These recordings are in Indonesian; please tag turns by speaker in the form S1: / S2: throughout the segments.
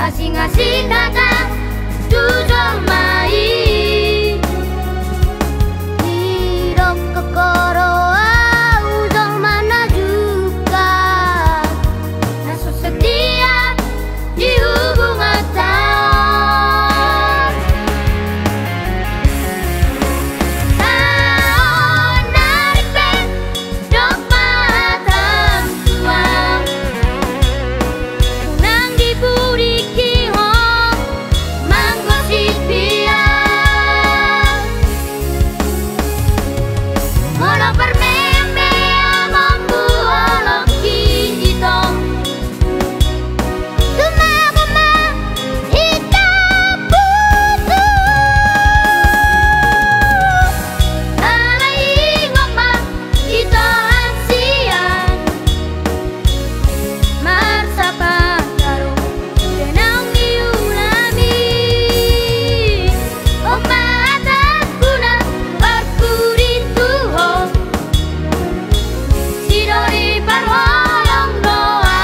S1: asing-asing datang jujur mai hidup kekoroa udah mana juga nasu setia di hubungan tahun narik pen dok matang tuang unang diburi kihong manggosit biang mono permembe amambu olok kijitong tumagama ikaputu alay ngokma ito ansian marsapa tarong denang diulami ombatan kuna parkurituho sidori parwolong doa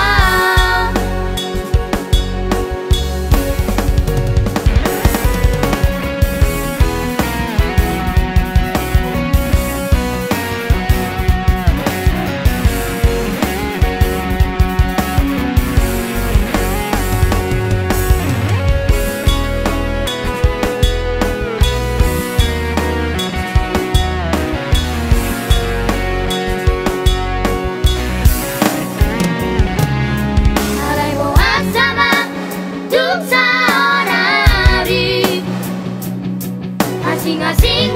S1: alay mo asama tuk sa onari asing-asing